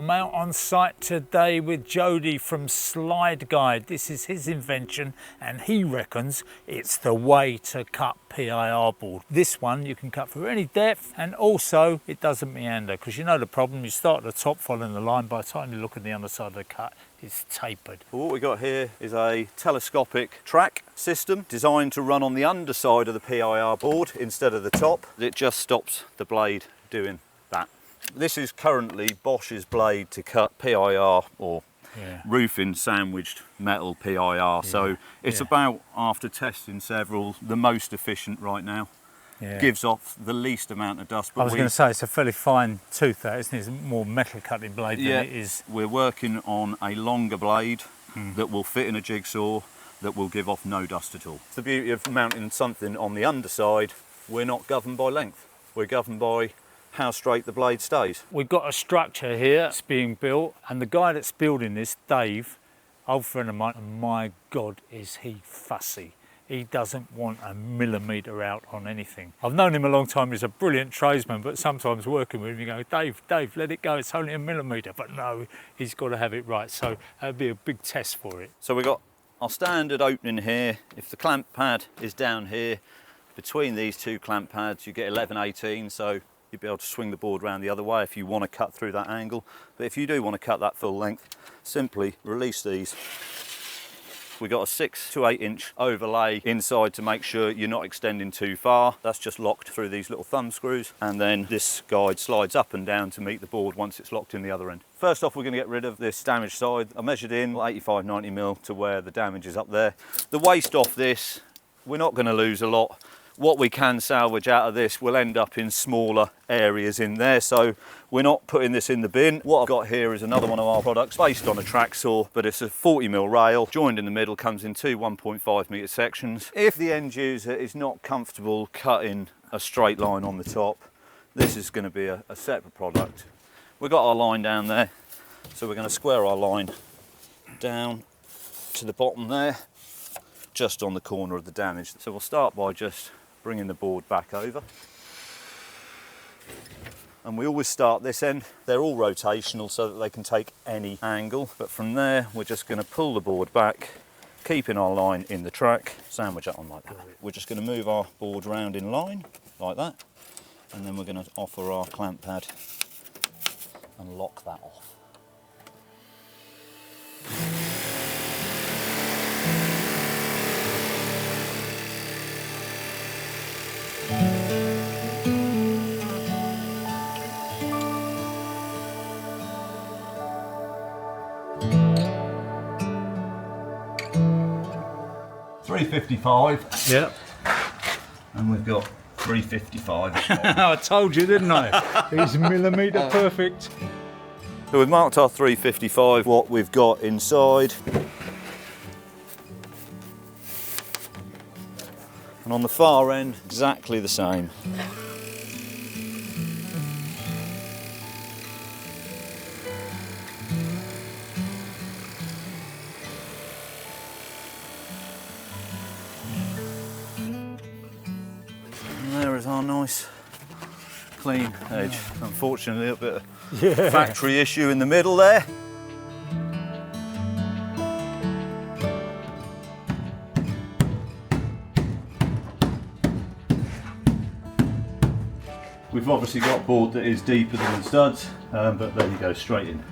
I'm out on site today with Jody from SlideGuide. This is his invention and he reckons it's the way to cut PIR board. This one you can cut through any depth, and also it doesn't meander, because you know the problem, you start at the top following the line, by the time you look at the underside of the cut it's tapered. Well, what we've got here is a telescopic track system designed to run on the underside of the PIR board instead of the top. It just stops the blade doing that. This is currently Bosch's blade to cut PIR or roofing sandwiched metal PIR. So it's about, after testing several, the most efficient right now. Gives off the least amount of dust. But I was going to say, it's a fairly fine tooth, that, isn't it? It's more metal cutting blade than it is. We're working on a longer blade that will fit in a jigsaw, that will give off no dust at all. The beauty of mounting something on the underside, we're not governed by length. We're governed by how straight the blade stays. We've got a structure here that's being built, and the guy that's building this, Dave, old friend of mine, and my God, is he fussy. He doesn't want a millimetre out on anything. I've known him a long time, he's a brilliant tradesman, but sometimes working with him you go, Dave, let it go, it's only a millimetre. But no, he's got to have it right, so that'd be a big test for it. So we've got our standard opening here. If the clamp pad is down here, between these two clamp pads you get 11/18, so you'll be able to swing the board around the other way if you want to cut through that angle. But if you do want to cut that full length, simply release these. We've got a 6 to 8 inch overlay inside to make sure you're not extending too far. That's just locked through these little thumb screws, and then this guide slides up and down to meet the board once it's locked in the other end. First off, we're going to get rid of this damaged side. I measured in 85-90mm to where the damage is up there. The waste off this, we're not going to lose a lot. What we can salvage out of this will end up in smaller areas in there, so we're not putting this in the bin. What I've got here is another one of our products based on a track saw, but it's a 40mm rail, joined in the middle, comes in two 1.5 metre sections. If the end user is not comfortable cutting a straight line on the top, this is going to be a separate product. We've got our line down there, so we're going to square our line down to the bottom there, just on the corner of the damage. So we'll start by just bringing the board back over, and we always start this end. They're all rotational so that they can take any angle, but from there we're just going to pull the board back, keeping our line in the track, sandwich that on like that. We're just going to move our board round in line like that, and then we're going to offer our clamp pad and lock that off. .355. Yep. And we've got 355. I told you, didn't I? He's millimetre perfect. So we've marked our 355, what we've got inside. And on the far end, exactly the same. And there is our nice clean edge. Unfortunately, a little bit of factory issue in the middle there. We've obviously got a board that is deeper than the studs, but there you go, straight in.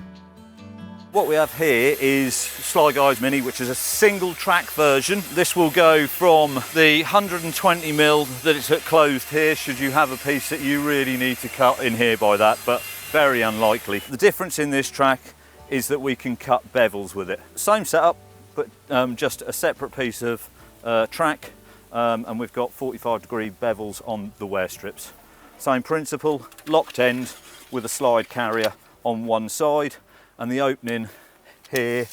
What we have here is SlideGuide Mini, which is a single track version. This will go from the 120mm that it's closed here, should you have a piece that you really need to cut in here by that, but very unlikely. The difference in this track is that we can cut bevels with it. Same setup, but just a separate piece of track, and we've got 45-degree bevels on the wear strips. Same principle, locked end with a slide carrier on one side, and the opening here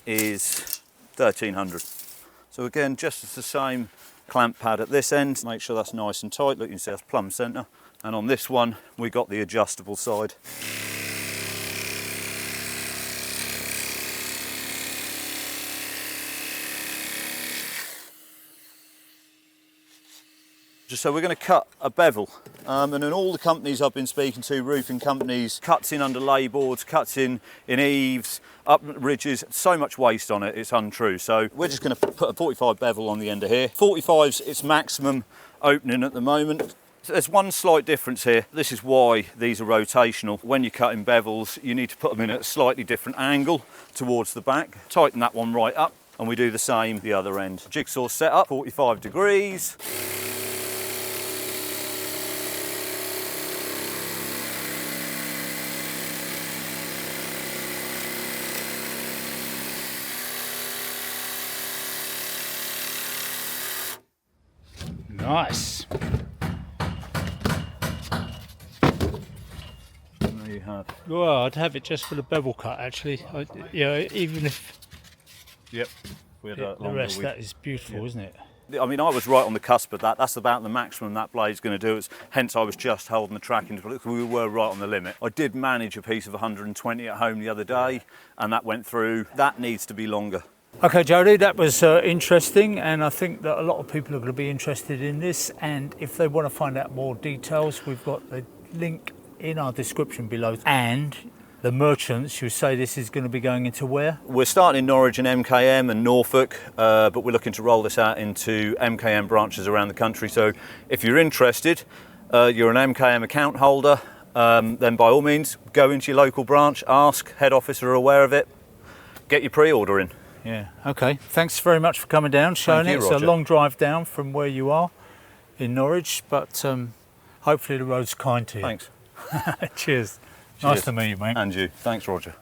is 1300. So again, just the same clamp pad at this end. Make sure that's nice and tight. Look, you can see that's plumb centre. And on this one, we got the adjustable side. So we're going to cut a bevel, and in all the companies I've been speaking to, roofing companies, cuts in under lay boards, cuts in eaves, up ridges, so much waste on it, it's untrue. So we're just going to put a 45 bevel on the end of here. 45's its maximum opening at the moment. So there's one slight difference here. This is why these are rotational. When you're cutting bevels, you need to put them in at a slightly different angle towards the back. Tighten that one right up, and we do the same the other end. Jigsaw set up, 45 degrees. Nice. There you have. Well, I'd have it just for the bevel cut, actually. Even if Yep. We had the rest, that is beautiful, isn't it? I mean, I was right on the cusp of that. That's about the maximum that blade's going to do. Hence, I was just holding the track into it. We were right on the limit. I did manage a piece of 120 at home the other day, and that went through. That needs to be longer. Okay, Jody, that was interesting, and I think that a lot of people are going to be interested in this, and if they want to find out more details, we've got the link in our description below. And the merchants, you say this is going to be going into where? We're starting in Norwich and MKM and Norfolk, but we're looking to roll this out into MKM branches around the country. So if you're interested, you're an MKM account holder, then by all means, go into your local branch, ask, head office are aware of it, get your pre-order in. Yeah, okay. Thanks very much for coming down, showing it. It's a long drive down from where you are in Norwich, but hopefully the road's kind to you. Thanks. Cheers. Nice to meet you, mate. And you. Thanks, Roger.